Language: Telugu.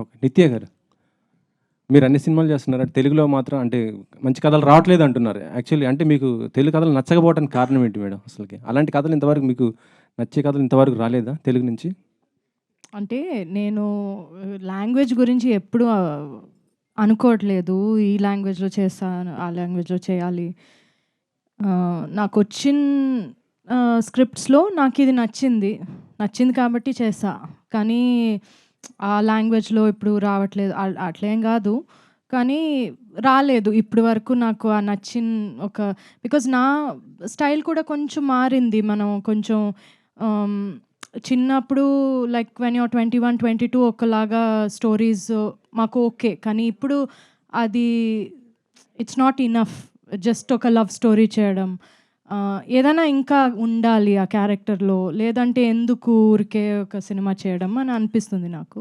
ఓకే. నిత్య గారు, మీరు అన్ని సినిమాలు చేస్తున్నారు. తెలుగులో మాత్రం అంటే మంచి కథలు రావట్లేదు అంటున్నారు. యాక్చువల్లీ అంటే మీకు తెలుగు కథలు నచ్చకపోవడానికి కారణం ఏంటి మేడం అసలకి? అలాంటి కథలు ఇంతవరకు మీకు నచ్చే కథలు ఇంతవరకు రాలేదా తెలుగు నుంచి? అంటే నేను లాంగ్వేజ్ గురించి ఎప్పుడు అనుకోవట్లేదు. ఈ లాంగ్వేజ్‌లో చేస్తాను, ఆ లాంగ్వేజ్‌లో చేయాలి. నాకొచ్చిన స్క్రిప్ట్స్‌లో నాకిది నచ్చింది. నచ్చింది కాబట్టి చేశా. కానీ ఆ లాంగ్వేజ్‌లో ఇప్పుడు రావట్లేదు. అట్లేం గాదు. కానీ రాలేదు ఇప్పటి వరకు నాకు ఆ నచ్చిన ఒక బికాజ్ నా స్టైల్ కూడా కొంచెం మారింది. మనం కొంచెం ఆహ్, చిన్నప్పుడు లైక్ వెన్ యూర్ 21, 22 ఒకలాగా స్టోరీస్ మాకు ఓకే. కానీ ఇప్పుడు అది ఇట్స్ నాట్ ఇనఫ్. జస్ట్ ఒక లవ్ స్టోరీ చేయడం. ఏదైనా ఇంకా ఉండాలి ఆ క్యారెక్టర్‌లో. లేదంటే ఎందుకు ఊరికే ఒక సినిమా చేయడం అని అనిపిస్తుంది నాకు.